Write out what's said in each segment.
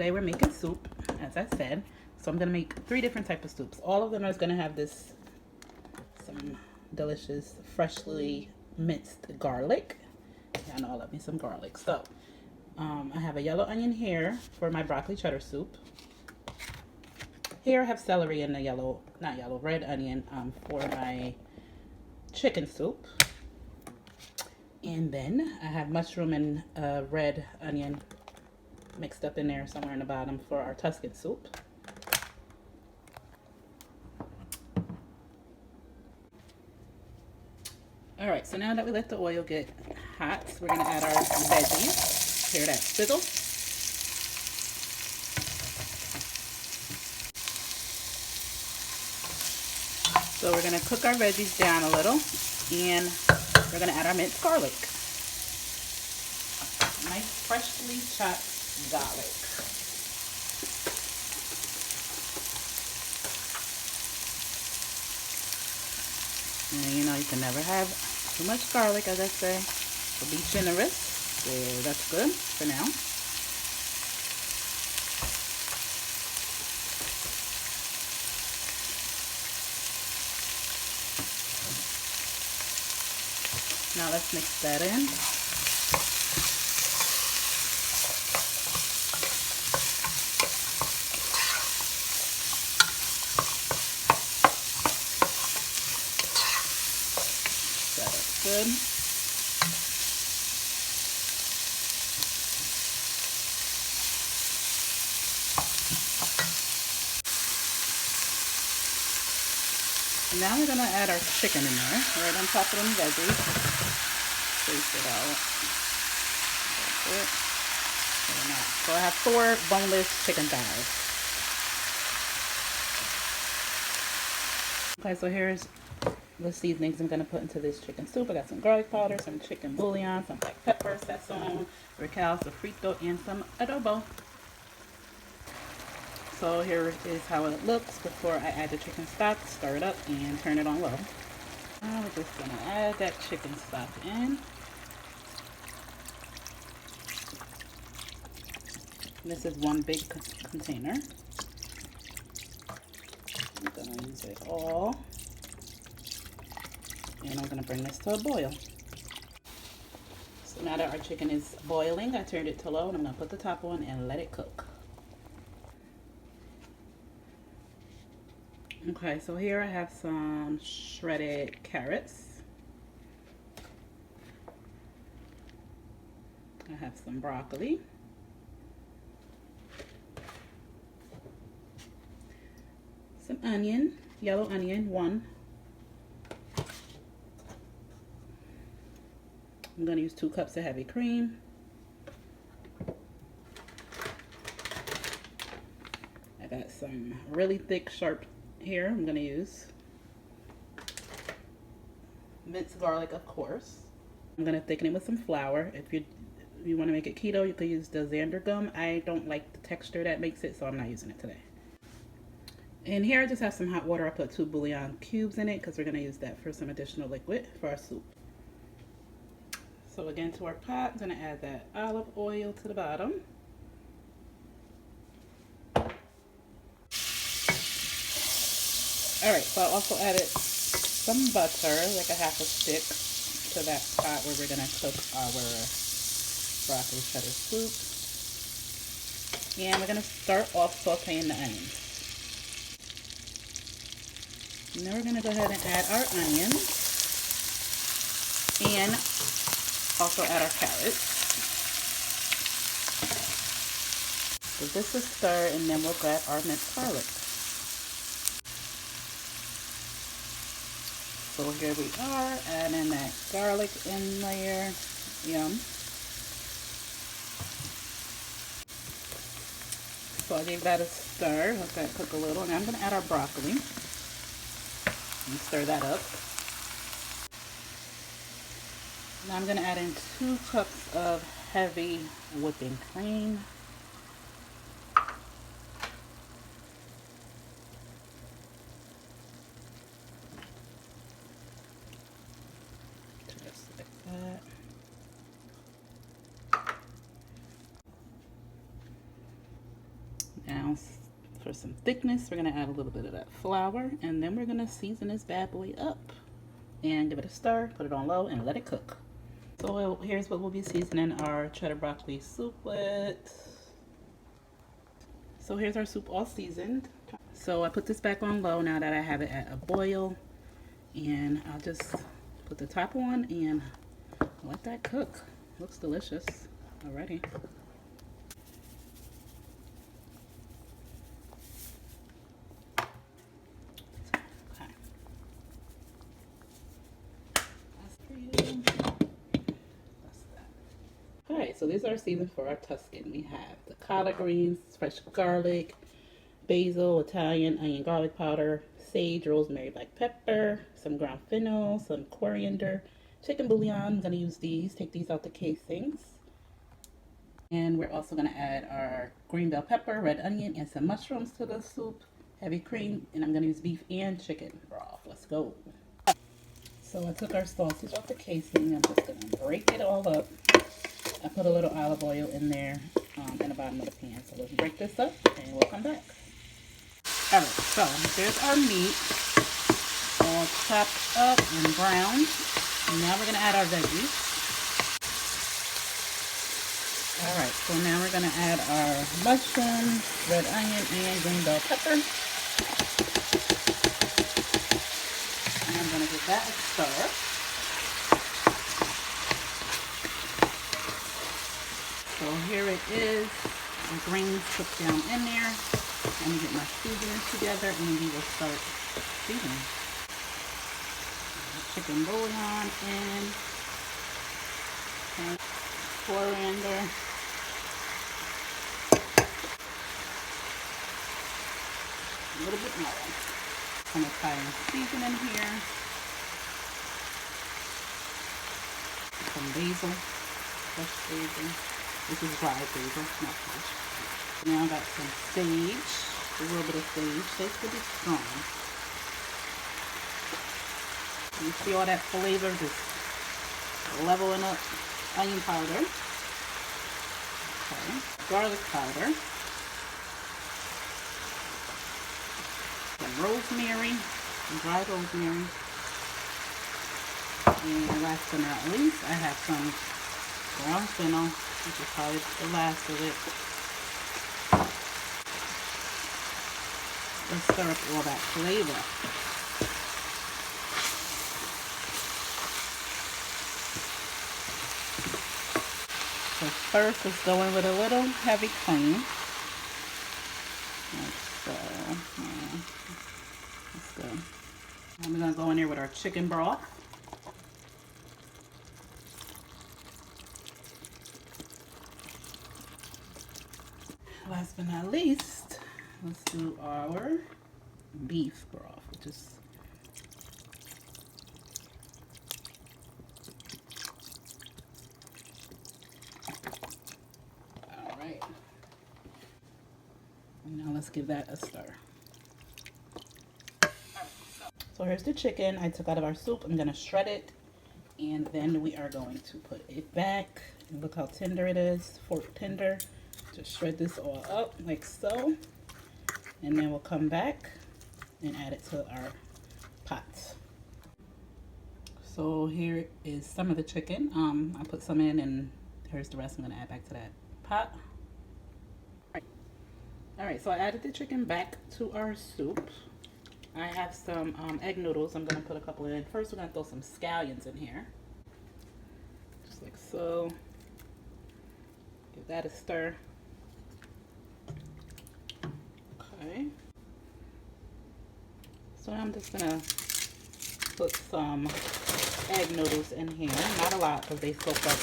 today we're making soup, as I said. So I'm gonna make 3 different types of soups. All of them are gonna have some delicious freshly minced garlic. I know I love me some garlic. So I have a yellow onion here for my broccoli cheddar soup. Here I have celery and the red onion for my chicken soup. And then I have mushroom and red onion mixed up in there somewhere in the bottom for our Tuscan soup. All right, so now that we let the oil get hot, we're gonna add our veggies. Hear that sizzle? So we're gonna cook our veggies down a little, and we're gonna add our minced garlic. Nice freshly chopped garlic. And you know, you can never have too much garlic, as I say. So be generous. So that's good for now. Now let's mix that in. That's good. Now we're gonna add our chicken in there, right on top of them veggies. Space it out. That's it. So I have 4 boneless chicken thighs. Okay, so here's the seasonings I'm gonna put into this chicken soup. I got some garlic powder, some chicken bouillon, some black pepper, sazon, recal, sofrito, and some adobo. So here is how it looks before I add the chicken stock. Stir it up and turn it on low. Now we're just gonna add that chicken stock in. This is 1 big container. I'm gonna use it all. And I'm gonna bring this to a boil. So now that our chicken is boiling, I turned it to low and I'm gonna put the top on and let it cook. Okay, so here I have some shredded carrots. I have some broccoli. Some onion, yellow onion, 1. I'm going to use 2 cups of heavy cream. I got some really thick, sharp here. I'm going to use minced garlic, of course. I'm going to thicken it with some flour. If you want to make it keto, you could use the Xander gum. I don't like the texture that makes it, so I'm not using it today. And here I just have some hot water. I put 2 bouillon cubes in it because we're going to use that for some additional liquid for our soup. So again, to our pot, I'm going to add that olive oil to the bottom. Alright, so I also added some butter, like a half a stick, to that pot where we're going to cook our broccoli cheddar soup. And we're going to start off sauteing the onions. And then we're going to go ahead and add our onions. And also add our carrots. Give this a stir and then we'll grab our minced garlic. So here we are, adding that garlic in layer. Yum. So I gave that a stir, let that cook a little. Now I'm going to add our broccoli and stir that up. Now I'm going to add in 2 cups of heavy whipping cream. Just like that. For some thickness, we're gonna add a little bit of that flour, and then we're gonna season this bad boy up and give it a stir, put it on low, and let it cook. So here's what we'll be seasoning our cheddar broccoli soup with. So here's our soup all seasoned. So I put this back on low now that I have it at a boil, and I'll just put the top on and let that cook. Looks delicious already. Alright, so these are seasoned for our Tuscan. We have the collard greens, fresh garlic, basil, Italian onion garlic powder, sage, rosemary, black pepper, some ground fennel, some coriander, chicken bouillon. I'm going to use these, take these out the casings. And we're also going to add our green bell pepper, red onion, and some mushrooms to the soup, heavy cream, and I'm going to use beef and chicken broth. Let's go. So I took our sausage off the casing. I'm just going to break it all up. I put a little olive oil in there in the bottom of the pan. So let's break this up and we'll come back. Alright, so there's our meat all chopped up and browned. Now we're going to add our veggies. Alright, so now we're going to add our mushrooms, red onion, and green bell pepper. And I'm going to give that a stir. So here it is, the greens cooked down in there. Let me get my seasoning together and we will start seasoning. Chicken bouillon in, and coriander, a little bit more. Some Italian seasoning here, some basil, fresh basil. This is dry basil, not fresh. Now I got some sage, a little bit of sage. Sage could be strong. You see all that flavor just leveling up. Onion powder. Okay. Garlic powder. Some rosemary, some dried rosemary. And last but not least, I have some ground fennel, which is probably the last of it. Let's stir up all that flavor. So first, let's go in with a little heavy cream. That's good. And we're going to go in there with our chicken broth. Last but not least, let's do our beef broth, which is all right. Now let's give that a stir. So here's the chicken I took out of our soup. I'm gonna shred it, and then we are going to put it back. Look how tender it is, fork tender. Just shred this all up like so, and then we'll come back and add it to our pot. So here is some of the chicken. I put some in, and here's the rest I'm going to add back to that pot. All right, so I added the chicken back to our soup. I have some egg noodles. I'm going to put a couple in. First, we're going to throw some scallions in here, just like so. Give that a stir. Okay. So I'm just gonna put some egg noodles in here. Not a lot because they soak up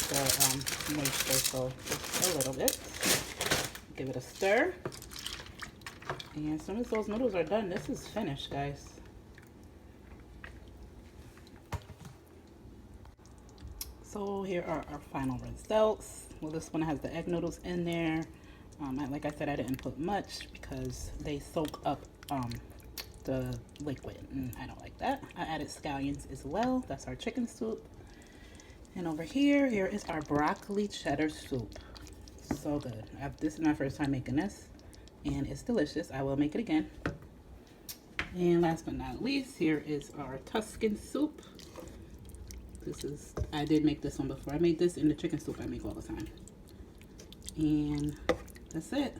the moisture, so just a little bit. Give it a stir. And as soon as those noodles are done, this is finished, guys. So here are our final results. Well, this one has the egg noodles in there. Like I said, I didn't put much because they soak up the liquid, and I don't like that. I added scallions as well. That's our chicken soup. And over here is our broccoli cheddar soup. So good. This is my first time making this. and it's delicious. I will make it again. And last but not least, here is our Tuscan soup. I did make this one before. I made this in the chicken soup I make all the time. And that's it.